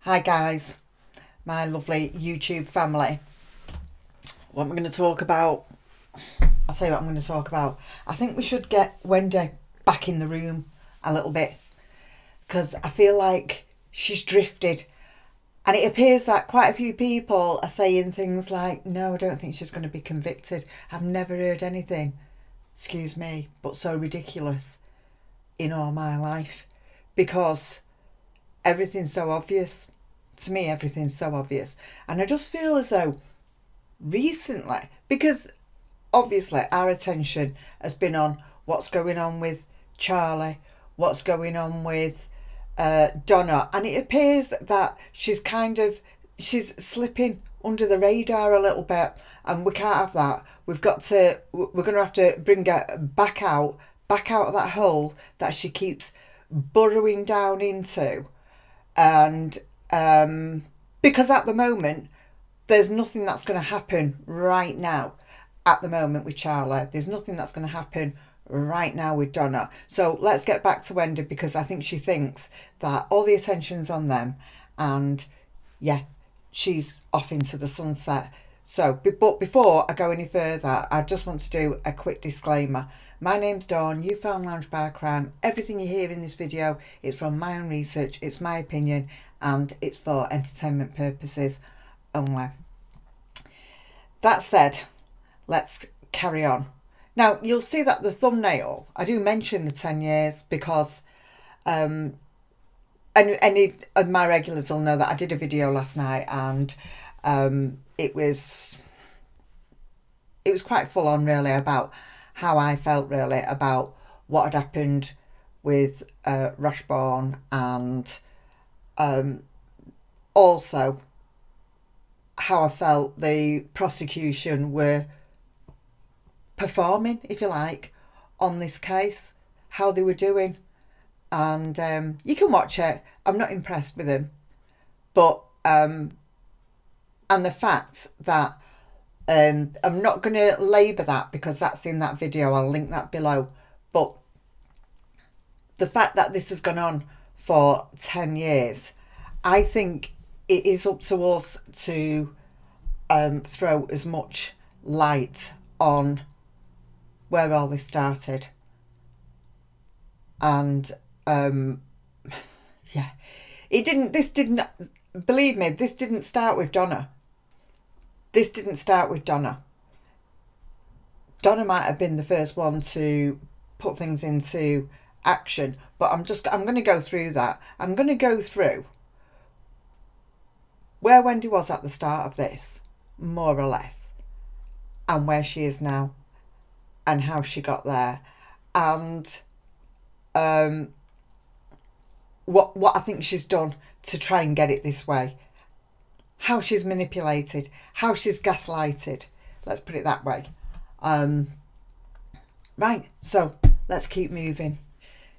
Hi guys, my lovely YouTube family. What am I going to talk about? I'll tell you what I'm going to talk about. I think we should get Wendi back in the room a little bit because I feel like she's drifted, and it appears that quite a few people are saying things like, no, I don't think she's going to be convicted. I've never heard anything, excuse me, but so ridiculous in all my life because everything's so obvious. To me, everything's so obvious. And I just feel as though recently, because obviously our attention has been on what's going on with Charlie, what's going on with Donna, and it appears that she's slipping under the radar a little bit, and we can't have that. We're going to have to bring her back out of that hole that she keeps burrowing down into. And because at the moment there's nothing that's going to happen right now. At the moment with Charlie, there's nothing that's going to happen right now with Donna. So let's get back to Wendi, because I think she thinks that all the attention's on them, and yeah, she's off into the sunset. So, but before I go any further, I just want to do a quick disclaimer. My name's Dawn, you found Lounge Bar Crime. Everything you hear in this video is from my own research, it's my opinion, and it's for entertainment purposes only. That said, let's carry on. Now, you'll see that the thumbnail, I do mention the 10 years because and any of my regulars will know that I did a video last night, and it was quite full on really about how I felt really about what had happened with Rushbourne, and also how I felt the prosecution were performing, if you like, on this case, how they were doing. And you can watch it. I'm not impressed with them, but and the fact that I'm not going to labour that because that's in that video. I'll link that below. But the fact that this has gone on for 10 years, I think it is up to us to throw as much light on where all this started. And yeah, believe me, this didn't start with Donna. This didn't start with Donna. Donna might have been the first one to put things into action, but I'm going to go through that. I'm going to go through where Wendi was at the start of this, more or less, and where she is now, and how she got there, and what I think she's done to try and get it this way. How she's manipulated, how she's gaslighted. Let's put it that way. Right, so let's keep moving.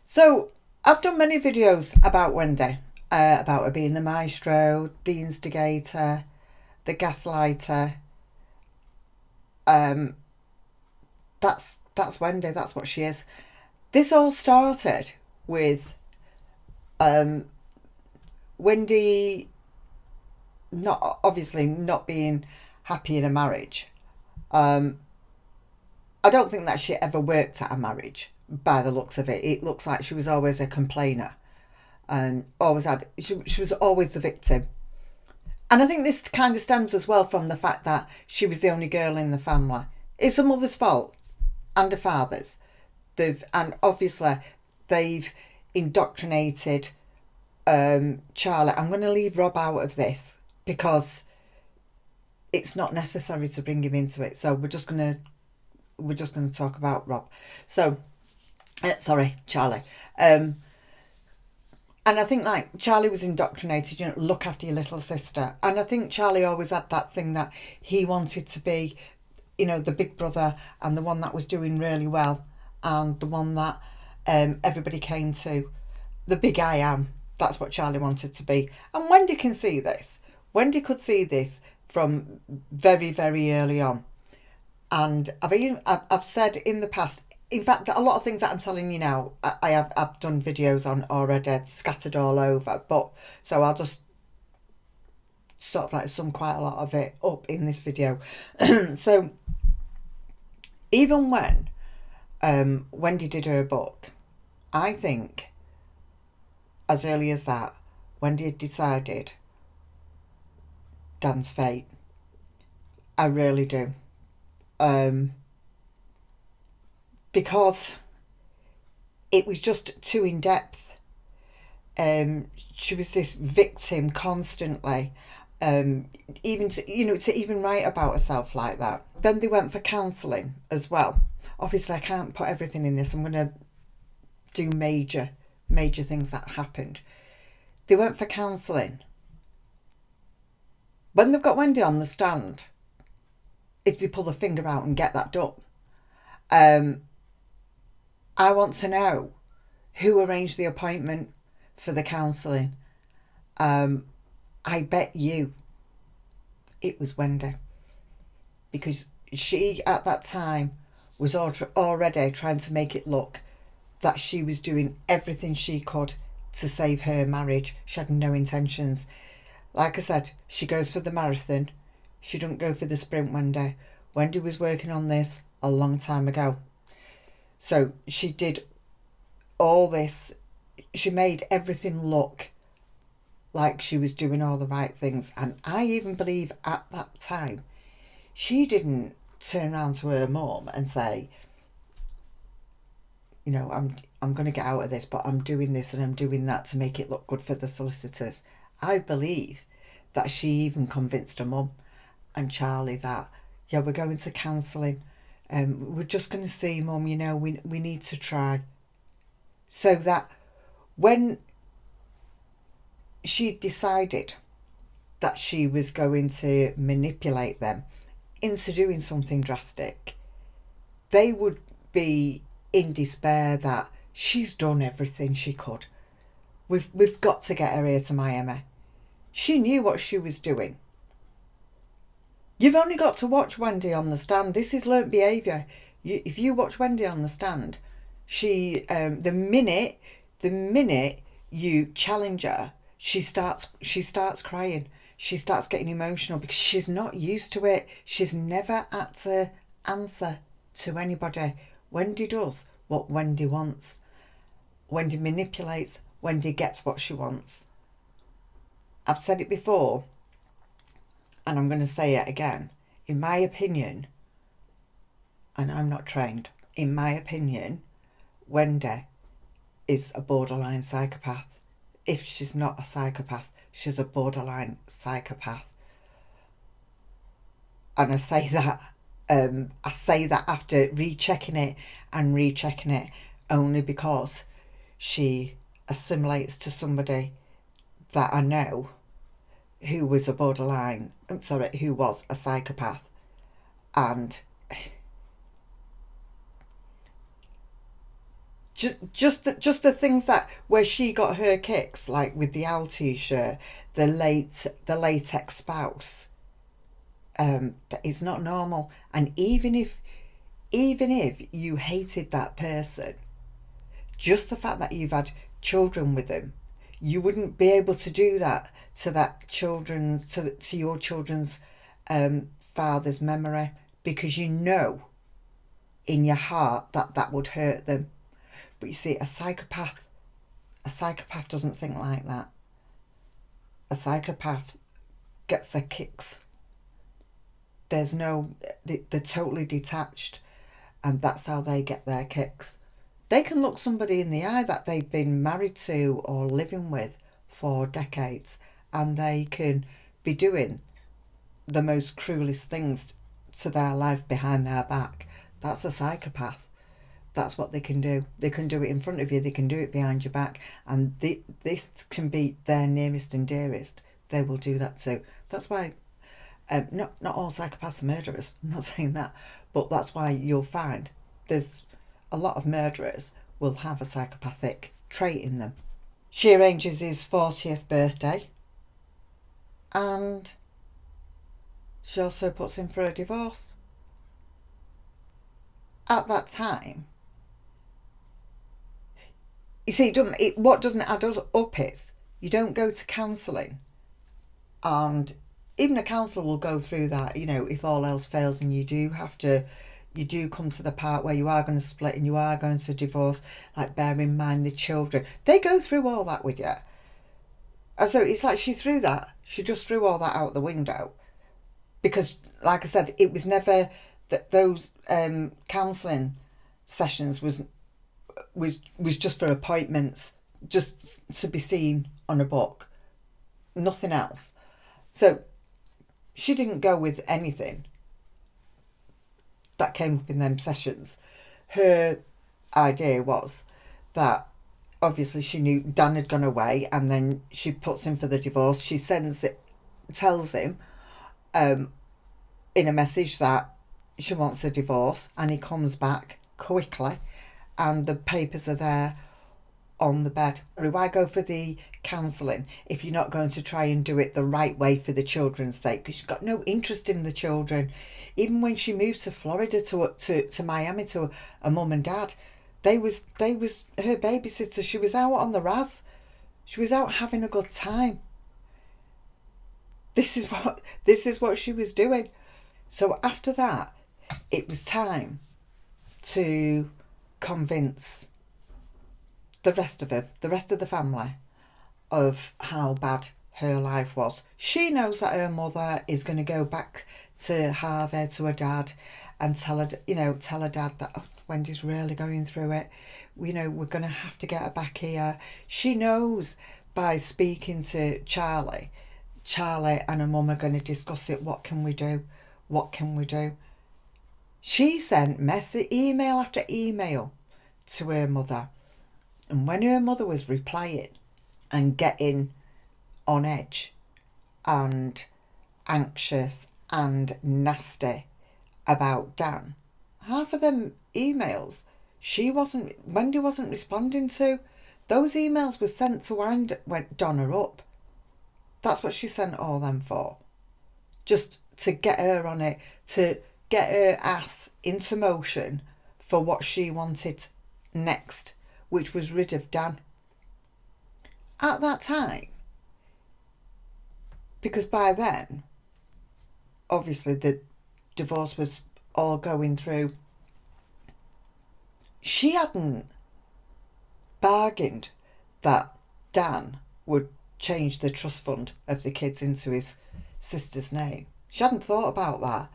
So I've done many videos about Wendi, about her being the maestro, the instigator, the gaslighter. That's Wendi, that's what she is. This all started with Wendi not being happy in a marriage. I don't think that she ever worked at a marriage by the looks of it. It looks like she was always a complainer and she was always the victim. And I think this kind of stems as well from the fact that she was the only girl in the family. It's her mother's fault and her father's. Obviously they've indoctrinated Charlie. I'm going to leave Rob out of this because it's not necessary to bring him into it. So we're just going to talk about Rob. So sorry, Charlie. And I think like Charlie was indoctrinated, you know, look after your little sister. And I think Charlie always had that thing that he wanted to be, you know, the big brother and the one that was doing really well and the one that everybody came to, the big I am. That's what Charlie wanted to be. And Wendi can see this. Wendi could see this from very, very early on. And I've said in the past, in fact, a lot of things that I'm telling you now, I've done videos on already, scattered all over. But so I'll just sort of like sum quite a lot of it up in this video. So even when Wendi did her book, I think as early as that, Wendi had decided Dan's fate. I really do. Because it was just too in depth. She was this victim constantly. Even to even write about herself like that. Then they went for counselling as well. Obviously, I can't put everything in this. I'm going to do major things that happened. They went for counselling. When they've got Wendi on the stand, if they pull the finger out and get that done, I want to know who arranged the appointment for the counselling. I bet you it was Wendi, because she at that time was already trying to make it look that she was doing everything she could to save her marriage. She had no intentions. Like I said, she goes for the marathon. She didn't go for the sprint. Wendi was working on this a long time ago. So she did all this. She made everything look like she was doing all the right things. And I even believe at that time, she didn't turn around to her mum and say, you know, I'm going to get out of this, but I'm doing this and I'm doing that to make it look good for the solicitors. I believe that she even convinced her mum and Charlie that, yeah, we're going to counselling. We're just going to see, mum, you know, we need to try. So that when she decided that she was going to manipulate them into doing something drastic, they would be in despair that she's done everything she could. We've got to get her here to Miami. She knew what she was doing. You've only got to watch Wendi on the stand. This is learnt behaviour. If you watch Wendi on the stand, she the minute you challenge her, she starts crying. She starts getting emotional because she's not used to it. She's never had to answer to anybody. Wendi does what Wendi wants. Wendi manipulates. Wendi gets what she wants. I've said it before, and I'm going to say it again. In my opinion, and I'm not trained, in my opinion, Wendi is a borderline psychopath. If she's not a psychopath, she's a borderline psychopath. And I say that after rechecking it only because she assimilates to somebody that I know who was who was a psychopath. And just the things that where she got her kicks, like with the Al t-shirt, the latex spouse, it's not normal. And even if you hated that person, just the fact that you've had children with them, you wouldn't be able to do that to your children's father's memory, because you know in your heart that would hurt them. But you see, a psychopath doesn't think like that. A psychopath gets their kicks. They're totally detached, and that's how they get their kicks. They can look somebody in the eye that they've been married to or living with for decades, and they can be doing the most cruelest things to their life behind their back. That's a psychopath. That's what they can do. They can do it in front of you. They can do it behind your back. And this can be their nearest and dearest. They will do that too. That's why not all psychopaths are murderers. I'm not saying that. But that's why you'll find there's a lot of murderers will have a psychopathic trait in them. She arranges his 40th birthday. And she also puts him for a divorce. At that time, you see, what doesn't add up is you don't go to counselling and even a counsellor will go through that, you know, if all else fails and you do come to the part where you are going to split and you are going to divorce, like bear in mind the children. They go through all that with you. And so it's like she just threw all that out the window. Because, like I said, it was never that those counselling sessions was just for appointments, just to be seen on a book, nothing else. So she didn't go with anything that came up in them sessions. Her idea was that obviously she knew Dan had gone away, and then she puts in for the divorce. She tells him in a message that she wants a divorce, and he comes back quickly and the papers are there on the bed. Why go for the counselling if you're not going to try and do it the right way for the children's sake? Because she's got no interest in the children. Even when she moved to Florida, to Miami, to a mum and dad, they was her babysitter. She was out on the raz. She was out having a good time. This is what she was doing. So after that, it was time to convince the rest of the family, of how bad her life was. She knows that her mother is going to go back to Harvard to her dad and tell her dad that, oh, Wendy's really going through it. We're going to have to get her back here. She knows by speaking to Charlie and her mum are going to discuss it. What can we do? What can we do? She sent email after email to her mother. And when her mother was replying and getting on edge and anxious and nasty about Dan, half of them emails Wendy wasn't responding to. Those emails were sent to wind Donna up. That's what she sent all them for. Just to get her on it, to get her ass into motion for what she wanted next, which was rid of Dan. At that time, because by then, obviously the divorce was all going through, she hadn't bargained that Dan would change the trust fund of the kids into his sister's name. She hadn't thought about that,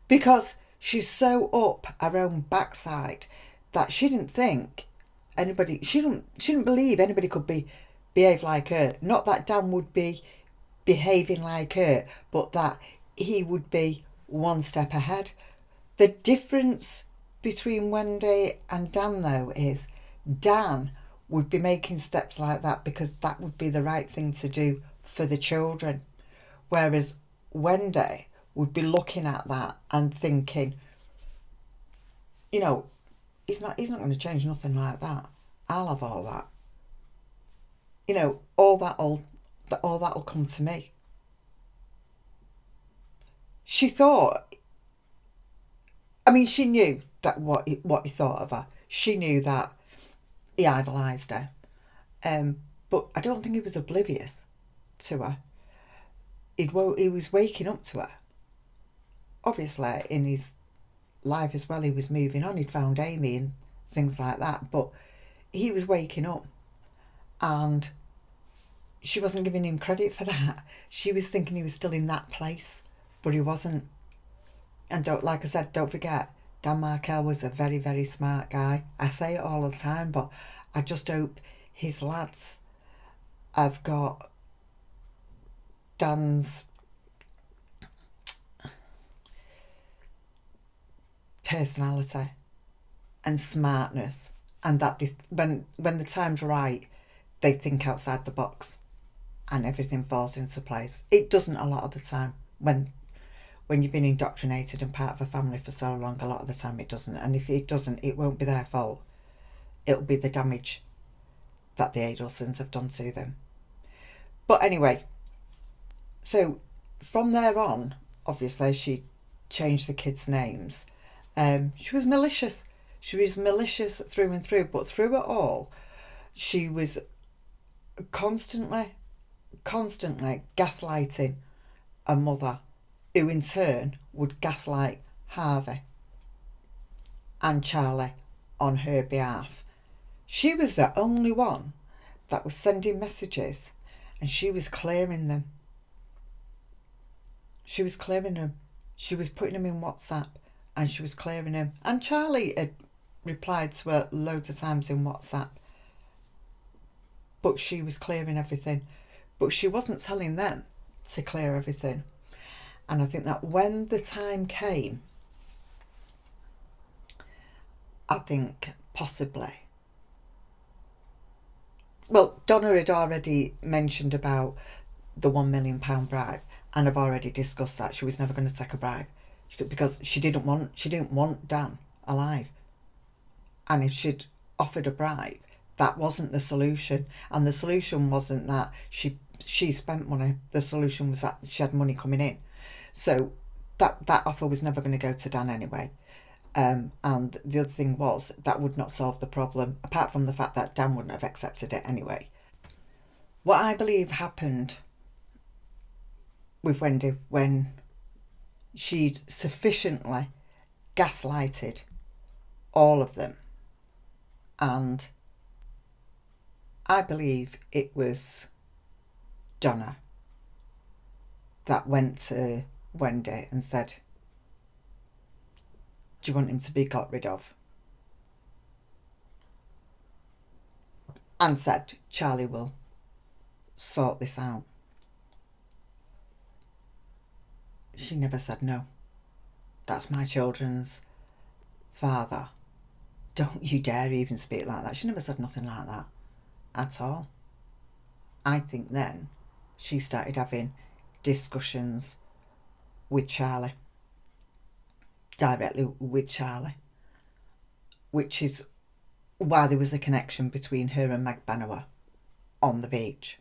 because she's so up her own backside that she didn't think she didn't believe anybody could behave like her. Not that Dan would be behaving like her, but that he would be one step ahead. The difference between Wendy and Dan, though, is Dan would be making steps like that because that would be the right thing to do for the children, whereas Wendy would be looking at that and thinking, he's not going to change nothing like that. I'll have all that. All that'll come to me. She thought, she knew that what he thought of her. She knew that he idolised her. But I don't think he was oblivious to her. He was waking up to her. Obviously, in his life as well, he was moving on. He'd found Amy and things like that. But he was waking up. And she wasn't giving him credit for that. She was thinking he was still in that place. But he wasn't. And like I said, don't forget, Dan Markel was a very, very smart guy. I say it all the time, but I just hope his lads have got Dan's personality and smartness, and that when the time's right, they think outside the box and everything falls into place. It doesn't a lot of the time. When you've been indoctrinated and part of a family for so long, a lot of the time it doesn't. And if it doesn't, it won't be their fault. It'll be the damage that the Adelsons have done to them. But anyway, so from there on, obviously she changed the kids' names. She was malicious. She was malicious through and through. But through it all, she was constantly gaslighting a mother who in turn would gaslight Harvey and Charlie on her behalf. She was the only one that was sending messages, and she was clearing them. She was clearing them. She was putting them in WhatsApp, and she was clearing them. And Charlie had replied to her loads of times in WhatsApp, but she was clearing everything. But she wasn't telling them to clear everything. And I think that when the time came, I think possibly, well, Donna had already mentioned about the £1 million bribe, and I've already discussed that. She was never going to take a bribe because she didn't want Dan alive. And if she'd offered a bribe, that wasn't the solution. And the solution wasn't that she spent money. The solution was that she had money coming in. So that offer was never going to go to Dan anyway. And the other thing was that would not solve the problem, apart from the fact that Dan wouldn't have accepted it anyway. What I believe happened with Wendi when she'd sufficiently gaslighted all of them, and I believe it was Donna that went to Wendi and said, do you want him to be got rid of? And said, Charlie will sort this out. She never said no. That's my children's father. Don't you dare even speak like that. She never said nothing like that at all. I think then she started having discussions with Charlie, directly with Charlie, which is why there was a connection between her and Meg Bannower on the beach.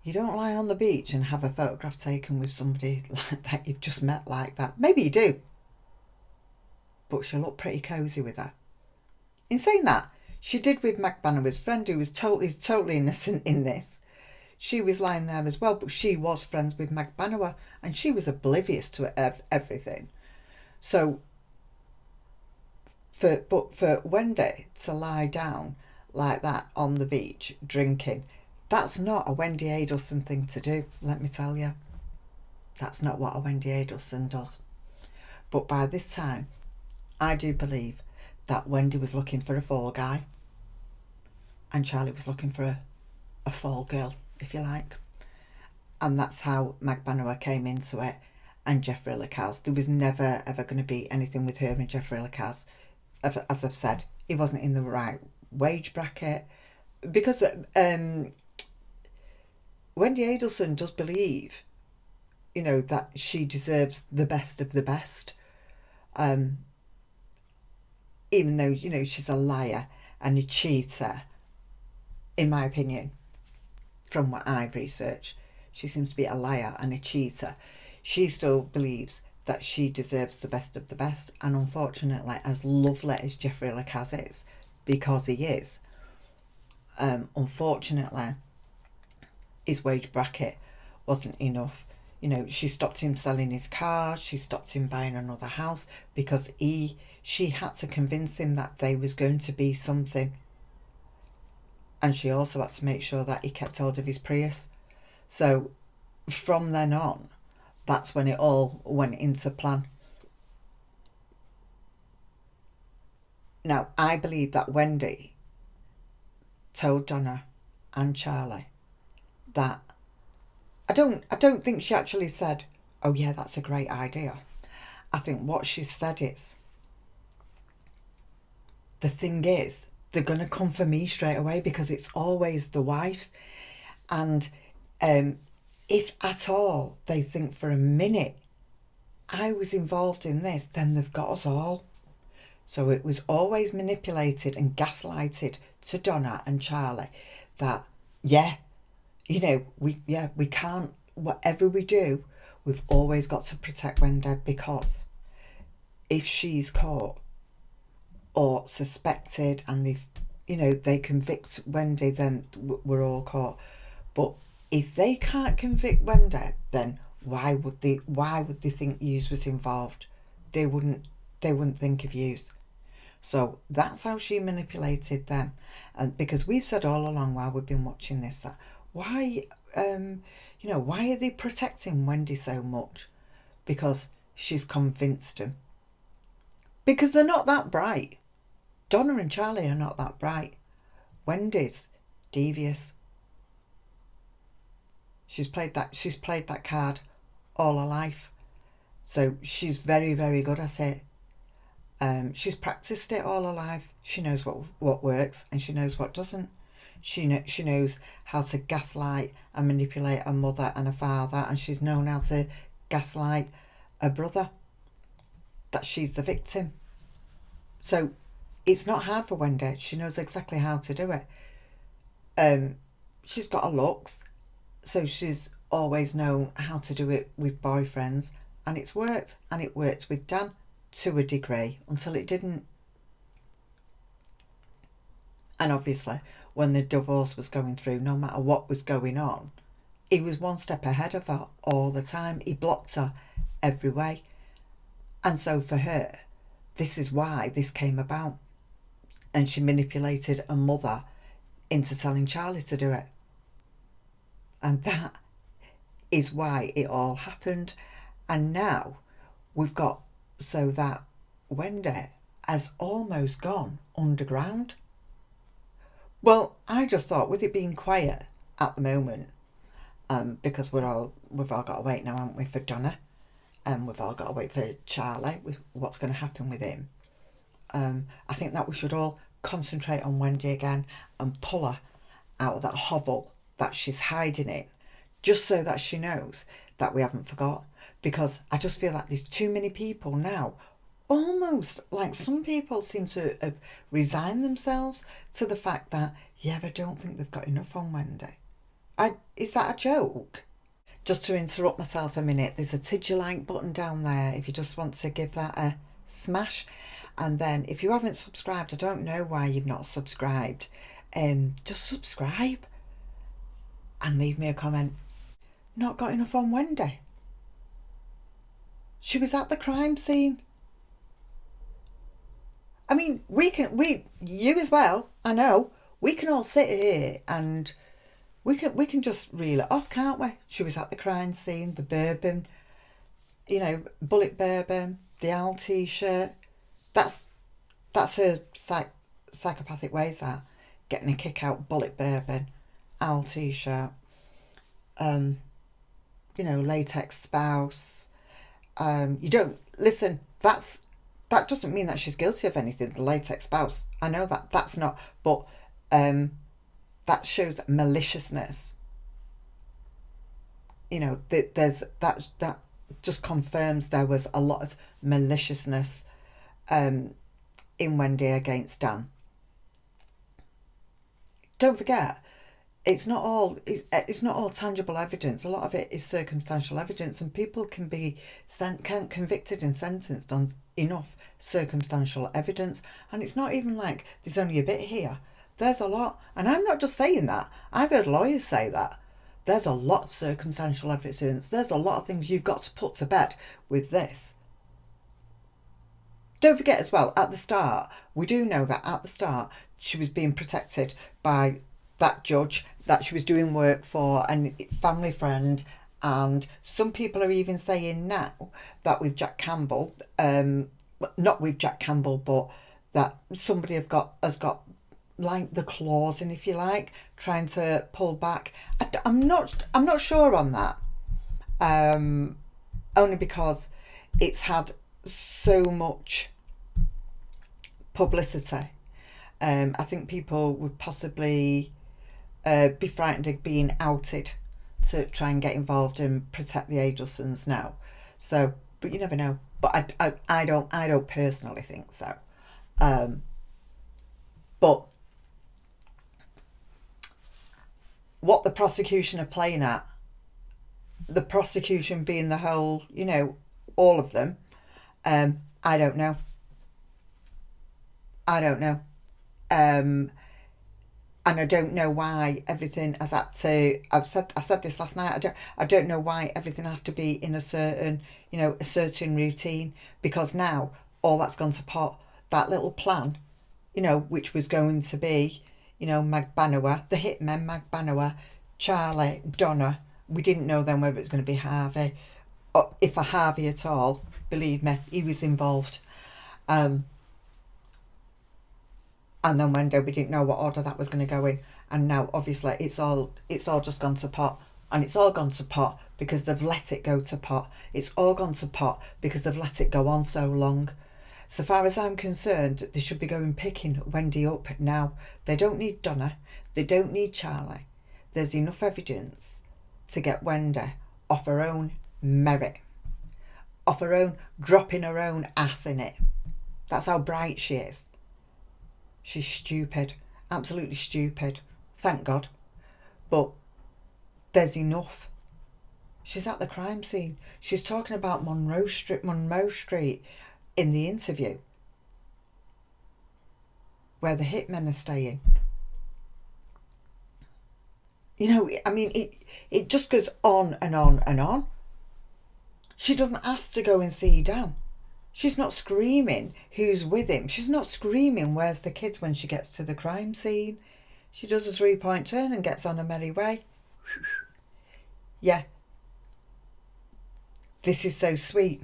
You don't lie on the beach and have a photograph taken with somebody like that you've just met like that. Maybe you do, but she'll look pretty cosy with her. In saying that, she did with Meg Bannower's friend, who was totally innocent in this. She was lying there as well, but she was friends with Meg Bannower, and she was oblivious to everything. So, for Wendi to lie down like that on the beach drinking, that's not a Wendi Adelson thing to do, let me tell you. That's not what a Wendi Adelson does. But by this time, I do believe that Wendi was looking for a fall guy, and Charlie was looking for a fall girl, if you like. And that's how Meg Bannower came into it, and Jeffrey Lacaz. There was never ever going to be anything with her and Jeffrey Lacaz. As I've said, he wasn't in the right wage bracket, because Wendi Adelson does believe, you know, that she deserves the best of the best, even though, you know, she's a liar and a cheater. In my opinion, from what I've researched, she seems to be a liar and a cheater. She still believes that she deserves the best of the best, and unfortunately, as lovely as Jeffrey Lacaz is, because he is, unfortunately, his wage bracket wasn't enough. You know, she stopped him selling his car, she stopped him buying another house, because she had to convince him that they was going to be something. And she also had to make sure that he kept hold of his Prius. So from then on, that's when it all went into plan. Now, I believe that Wendi told Donna and Charlie that, I don't think she actually said, oh yeah, that's a great idea. I think what she said is, the thing is, they're going to come for me straight away, because it's always the wife. And if at all they think for a minute I was involved in this, then they've got us all. So it was always manipulated and gaslighted to Donna and Charlie that, yeah, you know, we can't, whatever we do, we've always got to protect Wendi, because if she's caught or suspected and they convict Wendi, then we're all caught. But If they can't convict Wendi, then why would they think yous was involved? They wouldn't think of yous. So that's how she manipulated them. And because we've said all along while we've been watching this, that why why are they protecting Wendi so much? Because she's convinced them. Because they're not that bright. Donna and Charlie are not that bright. Wendi's devious. She's played that card all her life. So she's very, very good at it. She's practiced it all her life. She knows what works and she knows what doesn't. She knows how to gaslight and manipulate a mother and a father, and she's known how to gaslight a brother, that she's the victim. So it's not hard for Wendi. She knows exactly how to do it. She's got her looks, so she's always known how to do it with boyfriends, and it's worked. And it worked with Dan to a degree until it didn't. And obviously, when the divorce was going through, no matter what was going on, he was one step ahead of her all the time. He blocked her every way. And so for her, this is why this came about. And she manipulated a mother into telling Charlie to do it. And that is why it all happened. And now we've got so that Wendi has almost gone underground. Well, I just thought, with it being quiet at the moment, because we've all got to wait now, haven't we, for Donna, and we've all got to wait for Charlie with what's going to happen with him. I think that we should all concentrate on Wendi again and pull her out of that hovel that she's hiding in, just so that she knows that we haven't forgot. Because I just feel like there's too many people now, almost like some people seem to have resigned themselves to the fact that, yeah, I don't think they've got enough on Wendi. Is that a joke? Just to interrupt myself a minute, there's a Did You Like button down there if you just want to give that a smash. And then if you haven't subscribed, I don't know why you've not subscribed. Just subscribe and leave me a comment. Not got enough on Wendi. She was at the crime scene. I mean, you as well, I know, we can all sit here and we can just reel it off, can't we? She was at the crime scene, the bourbon, bullet bourbon, the owl t-shirt. That's her psychopathic ways, that. Getting a kick out bullet bourbon, owl t-shirt, latex spouse. You don't listen. That doesn't mean that she's guilty of anything. The latex spouse, I know that's not, but that shows maliciousness. There's that just confirms there was a lot of maliciousness in Wendi against Dan. Don't forget, it's not all tangible evidence. A lot of it is circumstantial evidence, and people can be convicted and sentenced on enough circumstantial evidence. And it's not even like there's only a bit here. There's a lot, and I'm not just saying that. I've heard lawyers say that. There's a lot of circumstantial evidence. There's a lot of things you've got to put to bed with this. Don't forget as well, at the start, we do know that at the start she was being protected by that judge that she was doing work for, and family friend. And some people are even saying now that with Jack Campbell, not with Jack Campbell, but that somebody has got like the claws in, if you like, trying to pull back. I'm not sure on that. Only because it's had so much publicity. I think people would possibly be frightened of being outed to try and get involved and protect the Adelsons now. So, but you never know. But I don't personally think so. But what the prosecution are playing at, the prosecution being the whole, all of them, I don't know. And I don't know why everything has had to. I said this last night. I don't know why everything has to be in a certain, a certain routine, because now all that's gone to pot. That little plan, which was going to be, Magbanua, the hitmen, Magbanua, Charlie, Donna. We didn't know then whether it was going to be Harvey, or if a Harvey at all. Believe me, he was involved. And then Wendi, we didn't know what order that was going to go in. And now, obviously, it's all just gone to pot. And it's all gone to pot because they've let it go to pot. It's all gone to pot because they've let it go on so long. So far as I'm concerned, they should be going picking Wendi up now. They don't need Donna. They don't need Charlie. There's enough evidence to get Wendi off her own merit. Off her own, dropping her own ass in it. That's how bright she is. She's stupid. Absolutely stupid. Thank God. But there's enough. She's at the crime scene. She's talking about Monroe Street in the interview, where the hitmen are staying. It just goes on and on and on. She doesn't ask to go and see Dan. She's not screaming who's with him. She's not screaming where's the kids when she gets to the crime scene. She does a 3-point turn and gets on her merry way. Yeah. This is so sweet.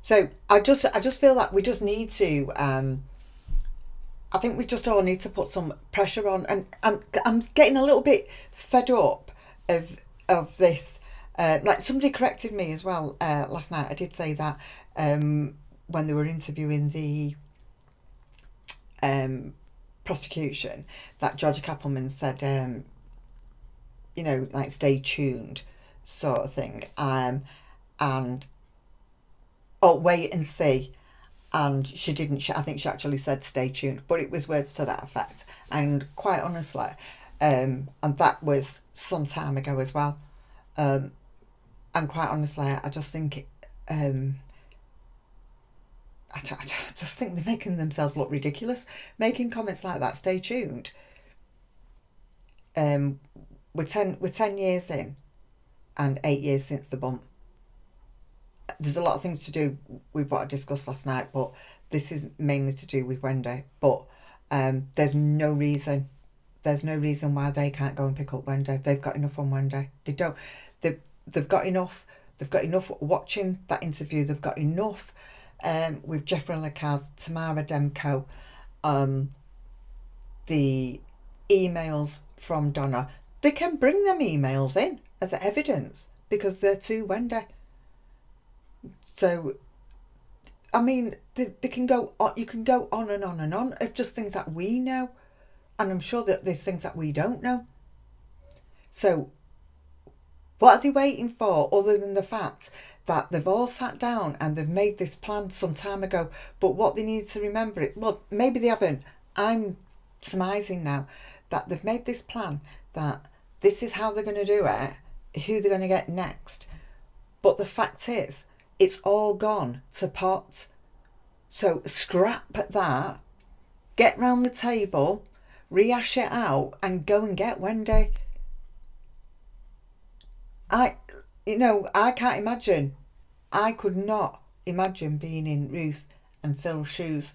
So I just feel like we just need to I think we just all need to put some pressure on, and I'm getting a little bit fed up of this. Like somebody corrected me as well last night. I did say that when they were interviewing the prosecution, that Georgia Kappelman said, like stay tuned sort of thing, and wait and see. And she didn't. I think she actually said stay tuned, but it was words to that effect. And quite honestly, and that was some time ago as well. And quite honestly, I just think, I just think they're making themselves look ridiculous, making comments like that. Stay tuned. We're 10 years in, and 8 years since the bump. There's a lot of things to do with what I discussed last night, but this is mainly to do with Wendi. But there's no reason why they can't go and pick up Wendi. They've got enough on Wendi. They don't. They've got enough. They've got enough watching that interview. They've got enough with Jeffrey Lacaz, Tamara Demko, the emails from Donna. They can bring them emails in as evidence because they're to Wendi. So, I mean, they can go on, you can go on and on and on of just things that we know. And I'm sure that there's things that we don't know. So, what are they waiting for other than the fact that they've all sat down and they've made this plan some time ago? But what they need to remember, well, maybe they haven't. I'm surmising now that they've made this plan, that this is how they're going to do it, who they're going to get next. But the fact is, it's all gone to pot. So scrap at that, get round the table, rehash it out, and go and get Wendi. I can't imagine. I could not imagine being in Ruth and Phil's shoes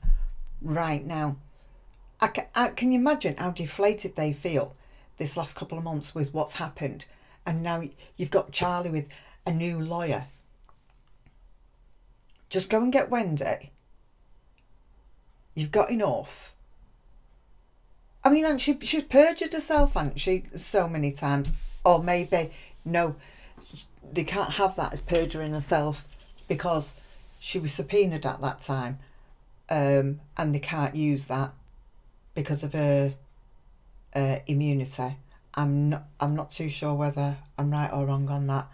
right now. Can you imagine how deflated they feel this last couple of months with what's happened? And now you've got Charlie with a new lawyer. Just go and get Wendi. You've got enough. I mean, and she's perjured herself, hasn't she, so many times? Or maybe, no, they can't have that as perjuring herself because she was subpoenaed at that time. And they can't use that because of her immunity. I'm not too sure whether I'm right or wrong on that.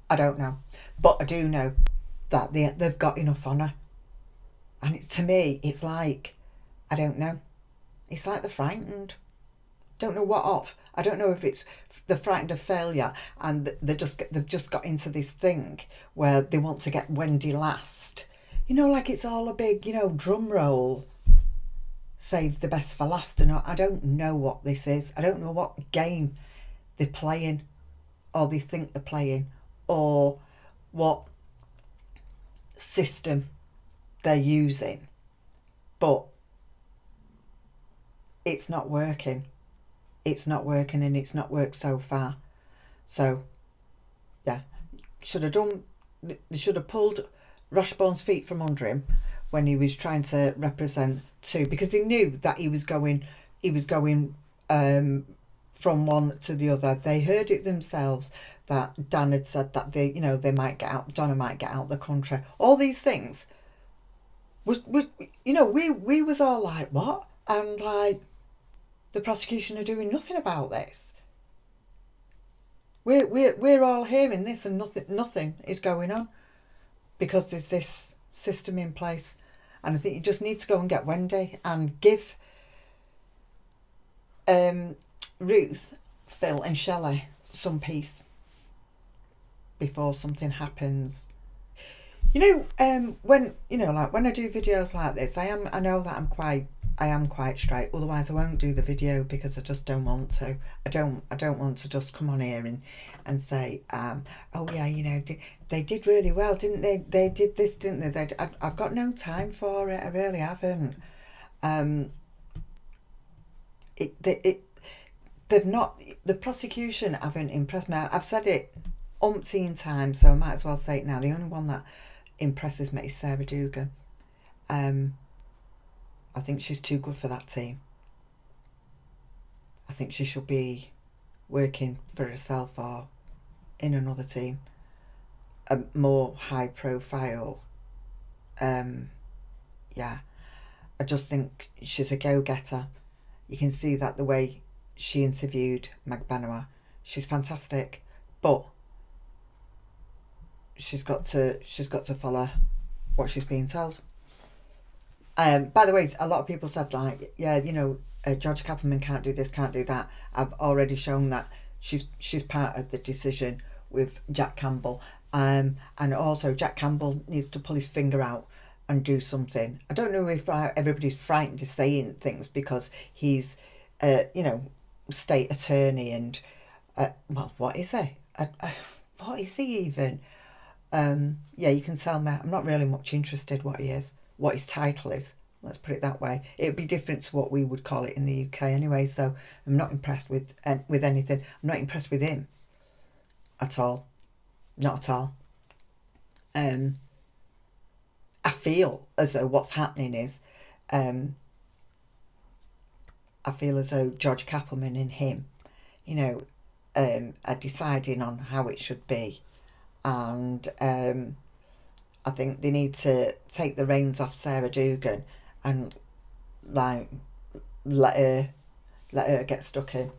I don't know, but I do know that they've got enough on her, and to me, it's like, I don't know, it's like they're frightened. Don't know what of. I don't know if it's they're frightened of failure, and they've just got into this thing where they want to get Wendi last. Like it's all a big, drum roll. save the best for last, and I don't know what this is. I don't know what game they're playing, or they think they're playing, or what system they're using, but it's not working. It's not working, and it's not worked so far. So yeah, they should have pulled Rashbourne's feet from under him when he was trying to represent two, because he knew that he was going from one to the other. They heard it themselves that Dan had said that they might get out, Donna might get out the country. All these things was we was all like, what? And like, the prosecution are doing nothing about this. We're all hearing this, and nothing is going on, because there's this system in place. And I think you just need to go and get Wendi and give Ruth, Phil and Shelley some peace before something happens. When when I do videos like this, I know that I am quite straight. Otherwise I won't do the video, because I just don't want to. I don't want to just come on here and say, oh yeah, they did really well, didn't they? They did this, didn't they? I've got no time for it. I really haven't. They've not. The prosecution haven't impressed me. I've said it umpteen times, so I might as well say it now. The only one that impresses me is Sarah Dugan. I think she's too good for that team. I think she should be working for herself or in another team, a more high profile. Yeah, I just think she's a go-getter. You can see that the way she interviewed Meg Benoit, she's fantastic, but she's got to follow what she's being told. By the way, a lot of people said, like, yeah, George Cappleman can't do this, can't do that. I've already shown that she's part of the decision with Jack Campbell. And also Jack Campbell needs to pull his finger out and do something. I don't know if everybody's frightened of saying things because he's, state attorney and, well, what is he? What is he even? Yeah, you can tell me. I'm not really much interested what he is. What his title is, let's put it that way. It would be different to what we would call it in the UK anyway, so I'm not impressed with anything. I'm not impressed with him at all. Not at all. I feel as though what's happening is, I feel as though George Cappleman and him, are deciding on how it should be, and I think they need to take the reins off Sarah Dugan and like let her get stuck in.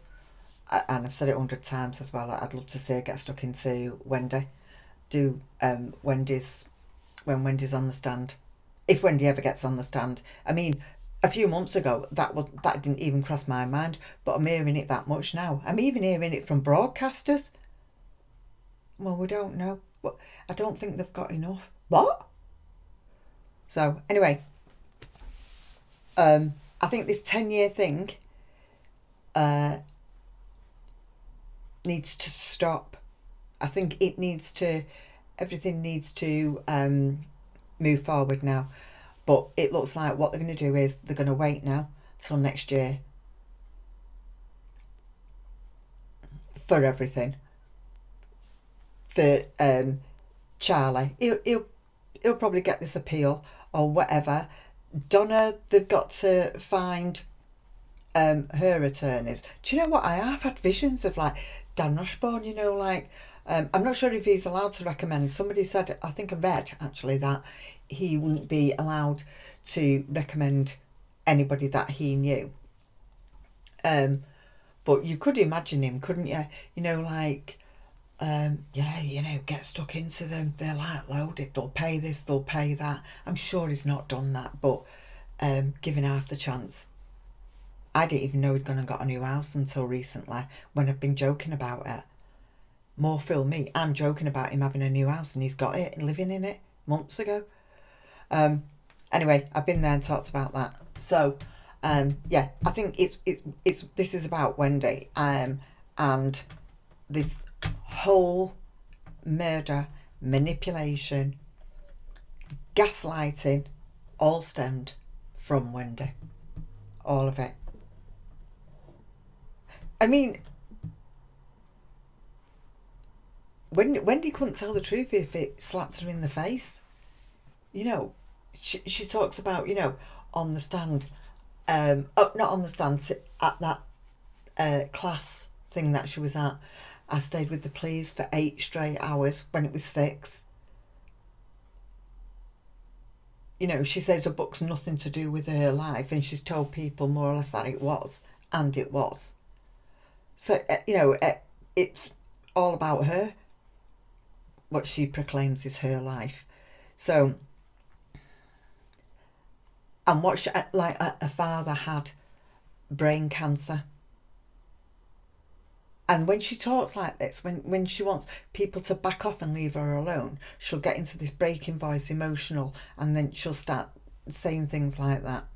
And I've said it 100 times as well. I'd love to see her get stuck into Wendi. Do Wendy's when Wendy's on the stand, if Wendi ever gets on the stand. I mean, a few months ago that didn't even cross my mind, but I'm hearing it that much now. I'm even hearing it from broadcasters. Well, we don't know. I don't think they've got enough. What? So anyway, I think this 10-year thing needs to stop. I think everything needs to move forward now. But it looks like what they're going to do is they're going to wait now till next year for everything. For Charlie, he'll probably get this appeal or whatever. Donna, they've got to find her attorneys. Do you know what? I have had visions of like Dan Rashbourne, I'm not sure if he's allowed to recommend. Somebody said, I think I read actually, that he wouldn't be allowed to recommend anybody that he knew. But you could imagine him, couldn't you? Get stuck into them. They're like loaded. They'll pay this, they'll pay that. I'm sure he's not done that, but giving half the chance. I didn't even know he'd gone and got a new house until recently, when I've been joking about it. More Phil me. I'm joking about him having a new house and he's got it and living in it months ago. Anyway, I've been there and talked about that. So Yeah, I think it's this is about Wendi, and this whole murder, manipulation, gaslighting, all stemmed from Wendi. All of it. I mean, Wendi couldn't tell the truth if it slapped her in the face. You know, she talks about, you know, on the stand, not on the stand, at that class thing that she was at. I stayed with the police for 8 straight hours when it was 6. You know, she says her book's nothing to do with her life, and she's told people more or less that it was, and it was. So, you know, it's all about her, what she proclaims is her life. So, and what she, like, her father had brain cancer. And when she talks like this, when she wants people to back off and leave her alone, she'll get into this breaking voice, emotional, and then she'll start saying things like that.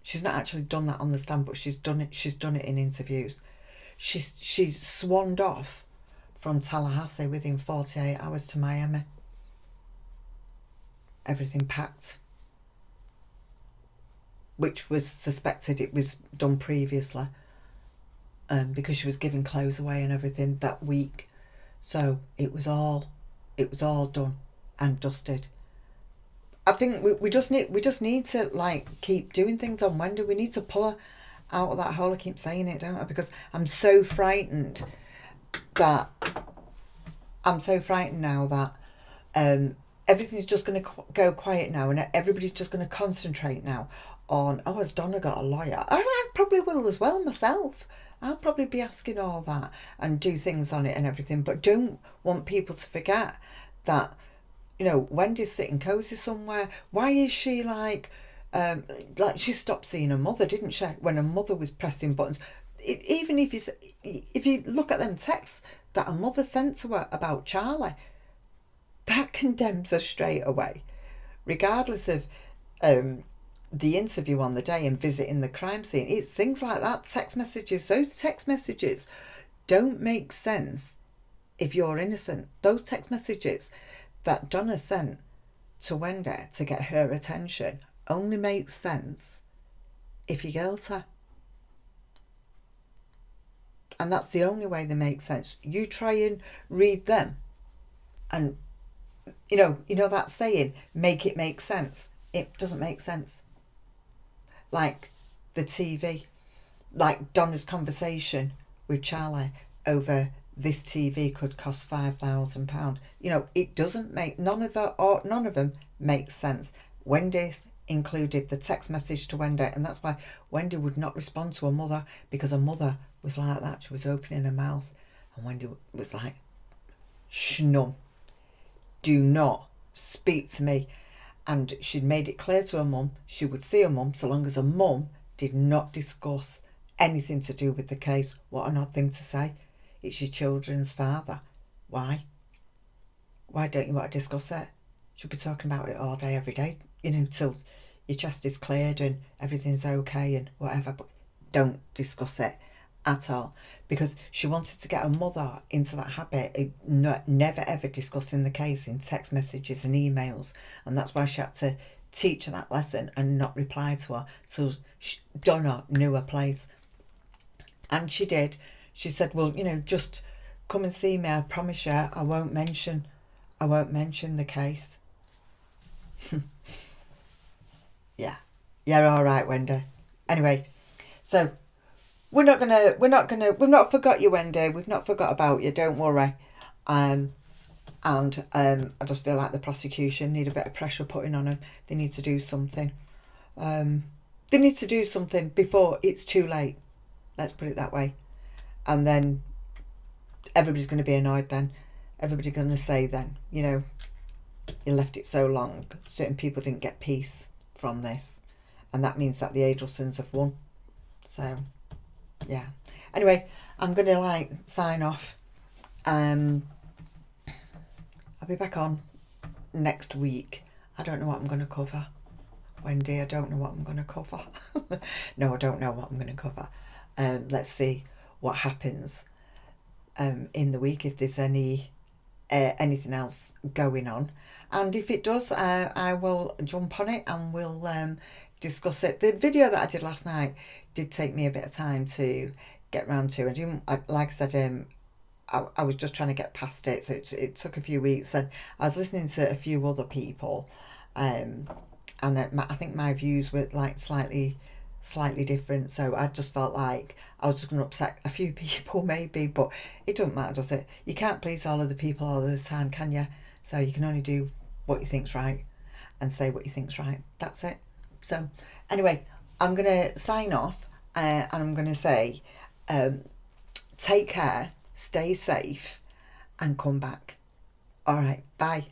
She's not actually done that on the stand, but she's done it. She's done it in interviews. She's swanned off from Tallahassee within 48 hours to Miami. Everything packed, which was suspected it was done previously. Because she was giving clothes away and everything that week, so it was all done and dusted. I think we just need to, like, keep doing things on Wendi. We need to pull her out of that hole. I keep saying it, don't I? Because I'm so frightened now that everything's just going to go quiet now, and everybody's just going to concentrate now on, oh, has Donna got a lawyer? I probably will as well myself. I'll probably be asking all that and do things on it and everything, but don't want people to forget that, you know, Wendi's sitting cosy somewhere. Why is she like she stopped seeing her mother, didn't she, when her mother was pressing buttons? Even if you look at them texts that her mother sent to her about Charlie, that condemns her straight away, regardless of the interview on the day and visiting the crime scene. It's things like that, text messages. Those text messages don't make sense if you're innocent. Those text messages that Donna sent to Wendi to get her attention only makes sense if you're guilty. And that's the only way they make sense. You try and read them and, you know that saying, make it make sense. It doesn't make sense. Like the TV, like Donna's conversation with Charlie over this TV could cost £5,000. You know, it doesn't make, none of them make sense. Wendi's included the text message to Wendi, and that's why Wendi would not respond to her mother, because her mother was like that. She was opening her mouth, and Wendi was like, "Schnum, do not speak to me." And she'd made it clear to her mum she would see her mum so long as her mum did not discuss anything to do with the case. What an odd thing to say. It's your children's father. Why? Why don't you want to discuss it? She'll be talking about it all day, every day, you know, till your chest is cleared and everything's okay and whatever. But don't discuss it at all, because she wanted to get her mother into that habit of never ever discussing the case in text messages and emails, and that's why she had to teach her that lesson and not reply to her till Donna knew her place. And she did. She said, well, you know, just come and see me, I promise you I won't mention the case. Yeah, all right, Wendi. Anyway, so we've not forgot you, Wendi. We've not forgot about you, don't worry. I just feel like the prosecution need a bit of pressure putting on them. They need to do something. They need to do something before it's too late. Let's put it that way. And then everybody's going to be annoyed then. Everybody's going to say then, you know, you left it so long. Certain people didn't get peace from this. And that means that the Adelsons have won. So, yeah. Anyway, I'm going to sign off. I'll be back on next week. I don't know what I'm going to cover. Wendy, I don't know what I'm going to cover. No, I don't know what I'm going to cover. Let's see what happens in the week, if there's anything else going on. And if it does, I will jump on it and we'll discuss it. The video that I did last night did take me a bit of time to get round to. Like I said, I was just trying to get past it, so it took a few weeks, and I was listening to a few other people, and I think my views were like slightly different, so I just felt like I was just going to upset a few people maybe, but it doesn't matter, does it? You can't please all of the people all of the time, can you? So you can only do what you think's right and say what you think's right. That's it. So anyway, I'm going to sign off, and I'm going to say take care, stay safe, and come back. All right, bye.